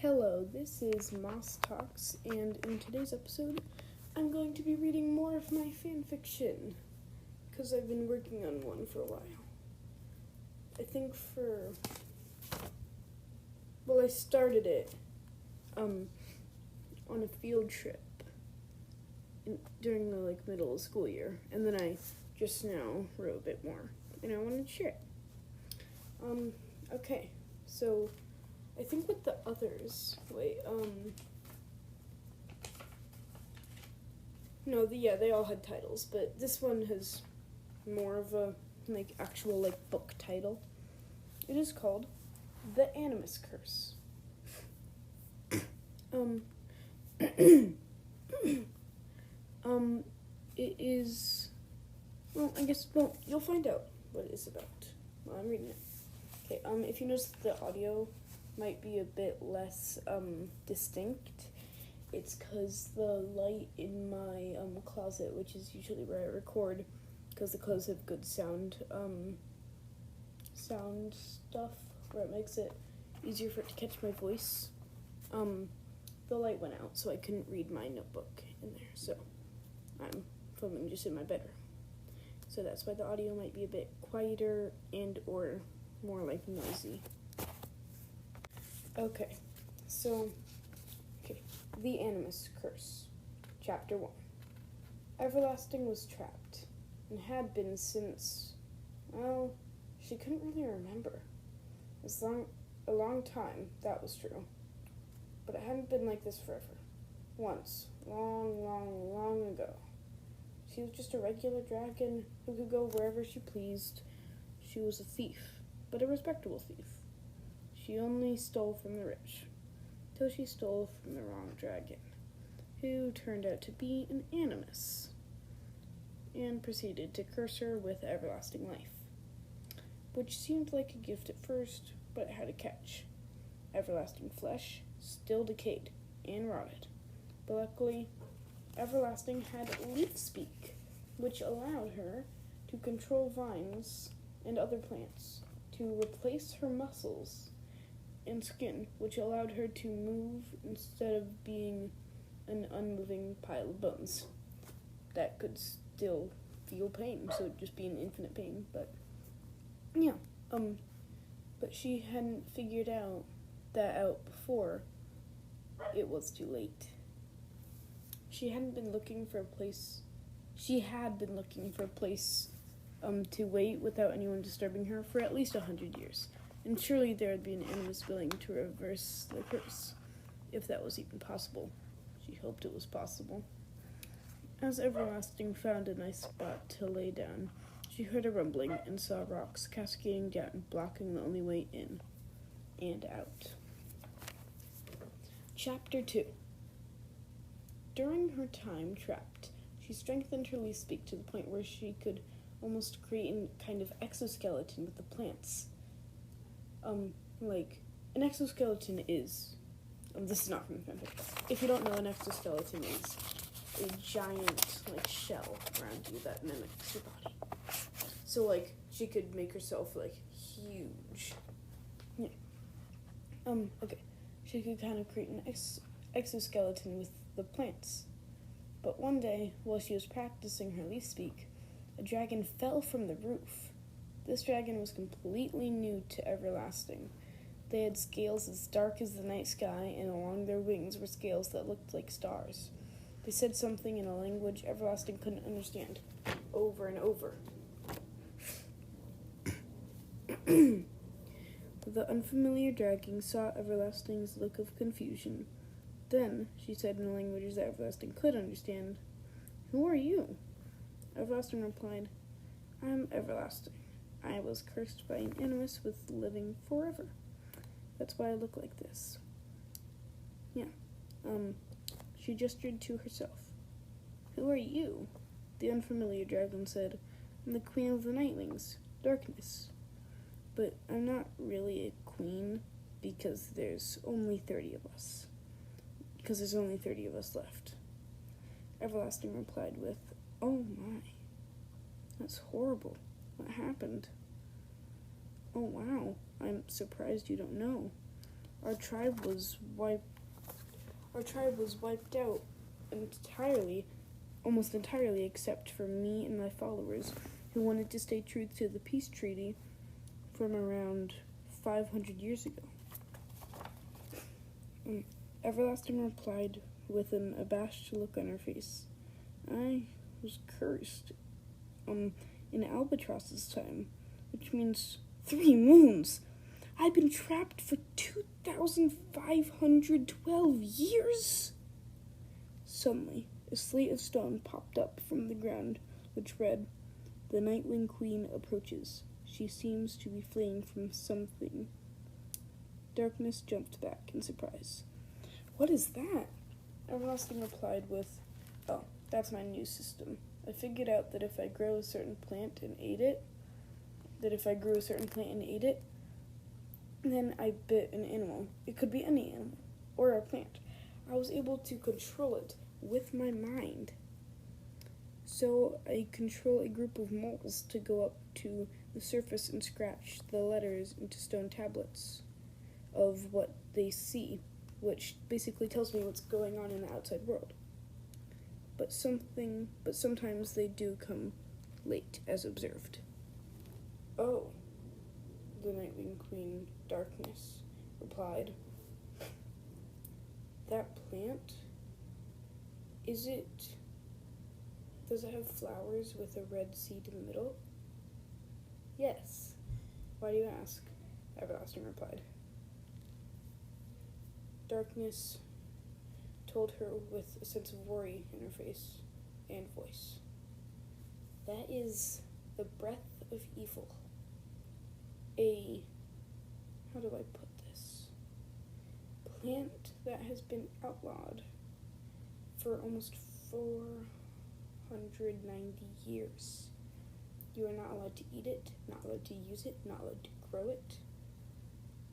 Hello, this is Moss Talks, and in today's episode, I'm going to be reading more of my fanfiction, because I've been working on one for a while. I started it on a field trip during the middle of school year, and then I just now wrote a bit more, and I wanted to share it. Okay, so I think with the others, they all had titles, but this one has more of a, actual, book title. It is called The Animus Curse. It is, you'll find out what it is about while I'm reading it. Okay, if you notice the audio might be a bit less distinct, it's because the light in my closet, which is usually where I record, because the clothes have good sound stuff where it makes it easier for it to catch my voice. The light went out, so I couldn't read my notebook in there, so I'm filming just in my bedroom. So that's why the audio might be a bit quieter and or more noisy. Okay, The Animus Curse, Chapter 1. Everlasting was trapped, and had been since, she couldn't really remember. A long time, that was true. But it hadn't been like this forever. Once, long ago. She was just a regular dragon who could go wherever she pleased. She was a thief, but a respectable thief. She only stole from the rich, till she stole from the wrong dragon, who turned out to be an animus, and proceeded to curse her with everlasting life, which seemed like a gift at first, but it had a catch. Everlasting flesh still decayed and rotted, but luckily, Everlasting had leaf speak, which allowed her to control vines and other plants, to replace her muscles and skin, which allowed her to move instead of being an unmoving pile of bones that could still feel pain, so it'd just be an infinite pain. But but she hadn't figured that out before it was too late. She had been looking for a place to wait without anyone disturbing her for at least 100 years. And surely there would be an animus willing to reverse the curse, if that was even possible. She hoped it was possible. As Everlasting found a nice spot to lay down, she heard a rumbling and saw rocks cascading down, blocking the only way in and out. Chapter 2. During her time trapped, she strengthened her leaf speak to the point where she could almost create a kind of exoskeleton with the plants. An exoskeleton is, this is not from the fanfic. If you don't know, an exoskeleton is a giant, shell around you that mimics your body. So, she could make herself, huge. Yeah. She could kind of create an exoskeleton with the plants. But one day, while she was practicing her leaf speak, a dragon fell from the roof. This dragon was completely new to Everlasting. They had scales as dark as the night sky, and along their wings were scales that looked like stars. They said something in a language Everlasting couldn't understand, over and over. The unfamiliar dragon saw Everlasting's look of confusion. Then she said in a language that Everlasting could understand, "Who are you?" Everlasting replied, "I'm Everlasting. I was cursed by an animus with living forever. That's why I look like this." She gestured to herself. "Who are you?" The unfamiliar dragon said, "I'm the queen of the nightwings, darkness. But I'm not really a queen because there's only 30 of us. Because there's only 30 of us left." Everlasting replied with, "Oh my, that's horrible. What happened?" "Oh wow, I'm surprised you don't know. our tribe was wiped out entirely, almost entirely, except for me and my followers, who wanted to stay true to the peace treaty from around 500 years ago. Everlasting replied with an abashed look on her face. I was cursed. In Albatross's time, which means 3 moons. I've been trapped for 2,512 years. Suddenly, a slate of stone popped up from the ground, which read, "The Nightwing Queen approaches. She seems to be fleeing from something." Darkness jumped back in surprise. "What is that?" Everlasting replied with, "Oh, that's my new system. I figured out that if I grew a certain plant and ate it, then I bit an animal. It could be any animal, or a plant. I was able to control it with my mind. So I control a group of moles to go up to the surface and scratch the letters into stone tablets of what they see, which basically tells me what's going on in the outside world. But sometimes they do come late, as observed." "Oh," the Nightwing Queen, Darkness, replied. "That plant? Does it have flowers with a red seed in the middle?" "Yes. Why do you ask?" Everlasting replied. Darkness told her with a sense of worry in her face and voice. "That is the breath of evil. How do I put this? Plant that has been outlawed for almost 490 years. You are not allowed to eat it, not allowed to use it, not allowed to grow it.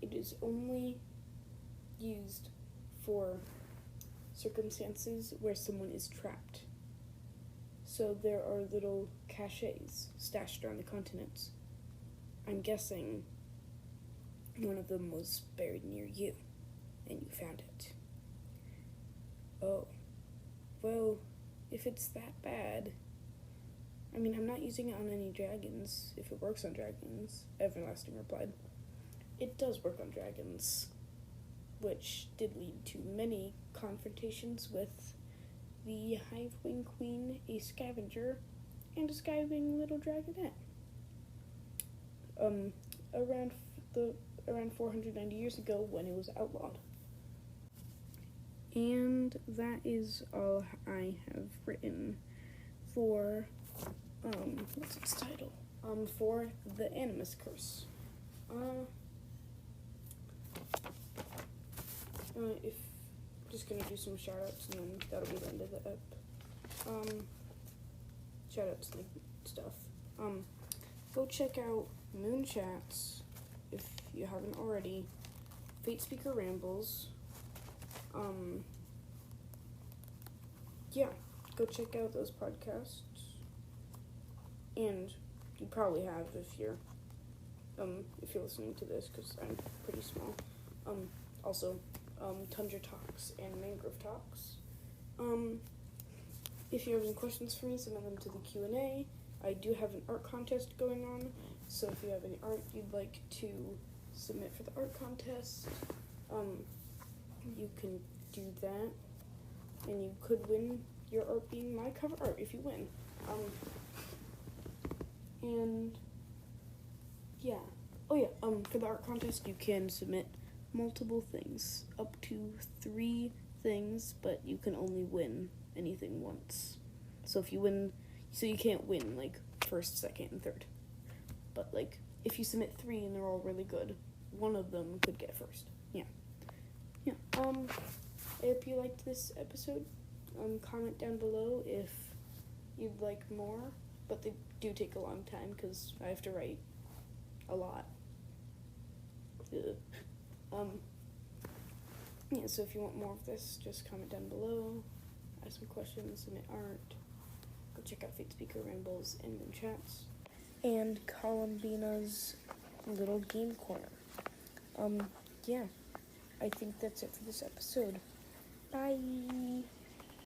It is only used for circumstances where someone is trapped. So there are little caches stashed around the continents. I'm guessing one of them was buried near you, and you found it." "Oh, well, if it's that bad, I'm not using it on any dragons, if it works on dragons," Everlasting replied. "It does work on dragons, which did lead to many confrontations with the Hivewing Queen, a scavenger, and a skywing little dragonette. Around 490 years ago when it was outlawed." And that is all I have written for, what's its title? For The Animus Curse. If just gonna do some shoutouts and then that'll be the end of the ep. Shoutouts and stuff. Go check out Moon Chats if you haven't already. Fatespeaker Rambles. Yeah, go check out those podcasts. And you probably have if you're listening to this, because I'm pretty small. Also, Tundra Talks and Mangrove Talks. If you have any questions for me, send them to the Q&A. I do have an art contest going on, so if you have any art you'd like to submit for the art contest, you can do that, and you could win your art being my cover art if you win. And yeah. Oh yeah, for the art contest you can submit multiple things, up to 3 things, but you can only win anything once. So if you win, so you can't win like first, second, and third. But like if you submit 3 and they're all really good, one of them could get first. Yeah. I hope you liked this episode. Comment down below if you'd like more, but they do take a long time because I have to write a lot. Yeah, so if you want more of this, just comment down below, ask some questions, submit art, go check out Fatespeaker Rambles and Moon Chats, and Columbina's little game corner. Yeah, I I think that's it for this episode. Bye.